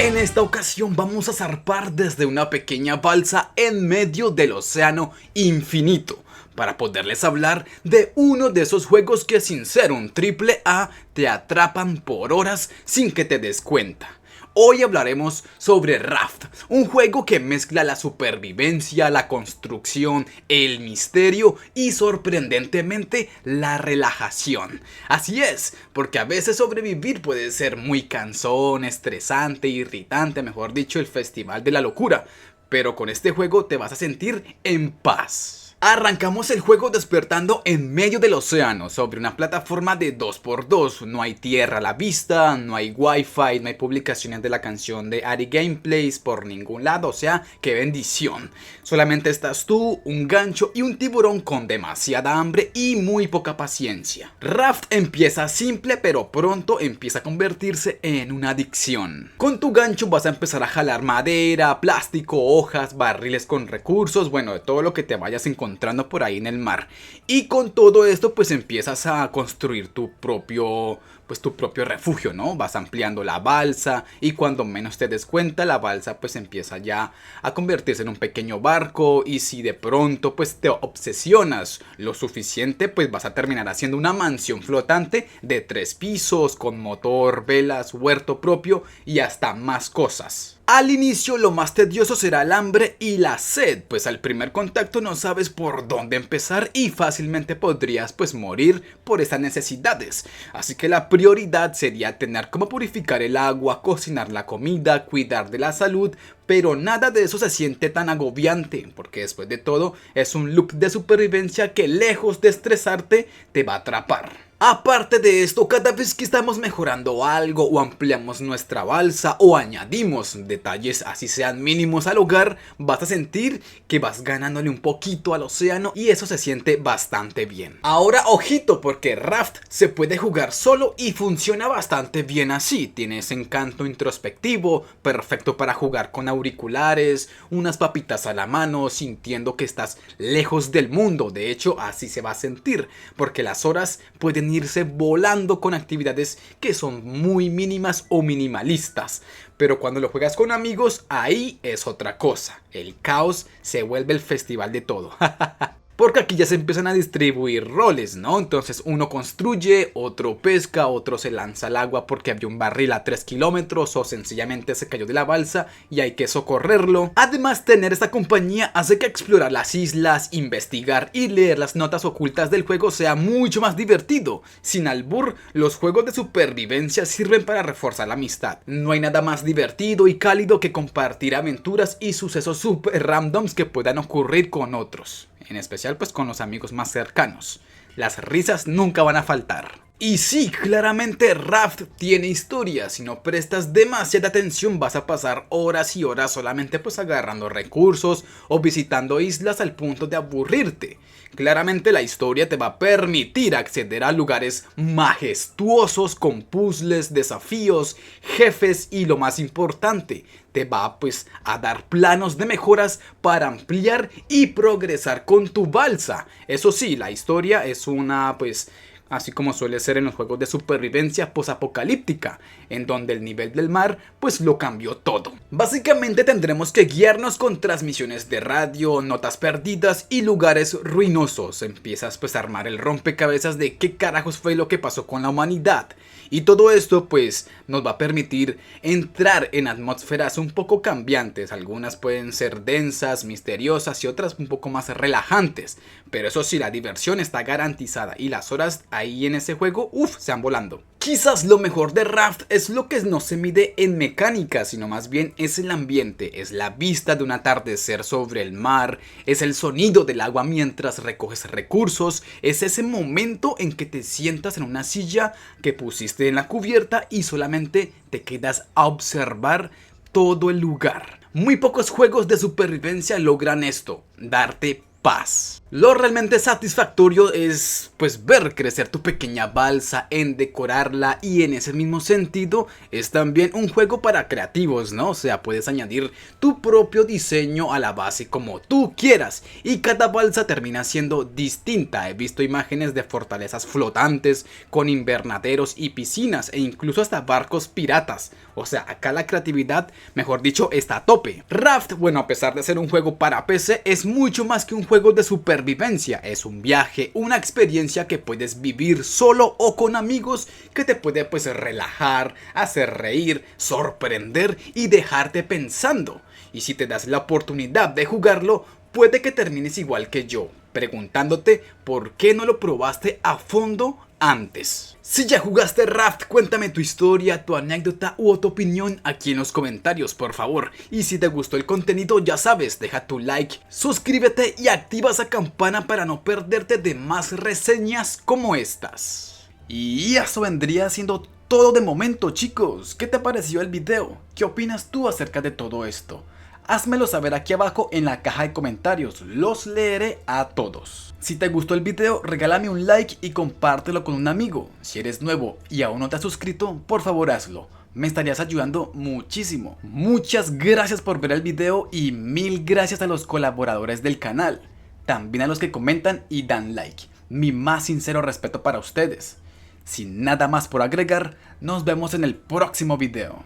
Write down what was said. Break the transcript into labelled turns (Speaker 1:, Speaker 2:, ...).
Speaker 1: En esta ocasión vamos a zarpar desde una pequeña balsa en medio del océano infinito para poderles hablar de uno de esos juegos que, sin ser un triple A, te atrapan por horas sin que te des cuenta. Hoy hablaremos sobre Raft, un juego que mezcla la supervivencia, la construcción, el misterio y sorprendentemente la relajación. Así es, porque a veces sobrevivir puede ser muy cansón, estresante, irritante, mejor dicho, el festival de la locura. Pero con este juego te vas a sentir en paz. Arrancamos el juego despertando en medio del océano, sobre una plataforma de 2x2. No hay tierra a la vista, no hay wifi, no hay publicaciones de la canción de Ari Gameplays por ningún lado, o sea, qué bendición. Solamente estás tú, un gancho y un tiburón con demasiada hambre y muy poca paciencia. Raft empieza simple, pero pronto empieza a convertirse en una adicción. Con tu gancho vas a empezar a jalar madera, plástico, hojas, barriles con recursos, bueno, de todo lo que te vayas encontrando por ahí en el mar. Y con todo esto pues empiezas a construir tu propio refugio, ¿no? Vas ampliando la balsa y cuando menos te des cuenta la balsa pues empieza ya a convertirse en un pequeño barco, y si de pronto pues te obsesionas lo suficiente pues vas a terminar haciendo una mansión flotante de 3 pisos con motor, velas, huerto propio y hasta más cosas. Al inicio lo más tedioso será el hambre y la sed, pues al primer contacto no sabes por dónde empezar y fácilmente podrías pues morir por esas necesidades. Así que la prioridad sería tener cómo purificar el agua, cocinar la comida, cuidar de la salud, pero nada de eso se siente tan agobiante, porque después de todo es un loop de supervivencia que, lejos de estresarte, te va a atrapar. Aparte de esto, cada vez que estamos mejorando algo o ampliamos nuestra balsa o añadimos detalles así sean mínimos al hogar, vas a sentir que vas ganándole un poquito al océano y eso se siente bastante bien. Ahora ojito, porque Raft se puede jugar solo y funciona bastante bien así. Tiene ese encanto introspectivo, perfecto para jugar con auriculares, unas papitas a la mano, sintiendo que estás lejos del mundo. De hecho, así se va a sentir, porque las horas pueden irse volando con actividades que son muy mínimas o minimalistas. Pero cuando lo juegas con amigos, ahí es otra cosa. El caos se vuelve el festival de todo. Porque aquí ya se empiezan a distribuir roles, ¿no? Entonces uno construye, otro pesca, otro se lanza al agua porque había un barril a 3 kilómetros o sencillamente se cayó de la balsa y hay que socorrerlo. Además, tener esta compañía hace que explorar las islas, investigar y leer las notas ocultas del juego sea mucho más divertido. Sin albur, los juegos de supervivencia sirven para reforzar la amistad. No hay nada más divertido y cálido que compartir aventuras y sucesos super randoms que puedan ocurrir con otros. En especial pues con los amigos más cercanos. Las risas nunca van a faltar. Y sí, claramente Raft tiene historia. Si no prestas demasiada atención vas a pasar horas y horas solamente pues agarrando recursos o visitando islas al punto de aburrirte. Claramente la historia te va a permitir acceder a lugares majestuosos con puzzles, desafíos, jefes y lo más importante, te va pues a dar planos de mejoras para ampliar y progresar con tu balsa. Eso sí, la historia es una pues así como suele ser en los juegos de supervivencia posapocalíptica, en donde el nivel del mar pues lo cambió todo. Básicamente tendremos que guiarnos con transmisiones de radio, notas perdidas y lugares ruinosos. Empiezas pues a armar el rompecabezas de qué carajos fue lo que pasó con la humanidad. Y todo esto pues nos va a permitir entrar en atmósferas un poco cambiantes. Algunas pueden ser densas, misteriosas y otras un poco más relajantes. Pero eso sí, la diversión está garantizada y las horas ahí en ese juego, se van volando. Quizás lo mejor de Raft es lo que no se mide en mecánica, sino más bien es el ambiente, es la vista de un atardecer sobre el mar, es el sonido del agua mientras recoges recursos, es ese momento en que te sientas en una silla que pusiste en la cubierta y solamente te quedas a observar todo el lugar. Muy pocos juegos de supervivencia logran esto, darte paz. Lo realmente satisfactorio es pues ver crecer tu pequeña balsa, en decorarla, y en ese mismo sentido es también un juego para creativos, ¿no? O sea, puedes añadir tu propio diseño a la base como tú quieras y cada balsa termina siendo distinta. He visto imágenes de fortalezas flotantes con invernaderos y piscinas e incluso hasta barcos piratas. O sea, acá la creatividad, mejor dicho, está a tope. Raft, bueno, a pesar de ser un juego para PC, es mucho más que un juego de supervivencia. Es un viaje, una experiencia que puedes vivir solo o con amigos, que te puede pues relajar, hacer reír, sorprender y dejarte pensando. Y si te das la oportunidad de jugarlo, puede que termines igual que yo, preguntándote por qué no lo probaste a fondo antes. Si ya jugaste Raft, cuéntame tu historia, tu anécdota u tu opinión aquí en los comentarios, por favor. Y si te gustó el contenido, ya sabes, deja tu like, suscríbete y activa esa campana para no perderte de más reseñas como estas. Y eso vendría siendo todo de momento, chicos. ¿Qué te pareció el video? ¿Qué opinas tú acerca de todo esto? Házmelo saber aquí abajo en la caja de comentarios, los leeré a todos. Si te gustó el video, regálame un like y compártelo con un amigo. Si eres nuevo y aún no te has suscrito, por favor hazlo. Me estarías ayudando muchísimo. Muchas gracias por ver el video y mil gracias a los colaboradores del canal. También a los que comentan y dan like. Mi más sincero respeto para ustedes. Sin nada más por agregar, nos vemos en el próximo video.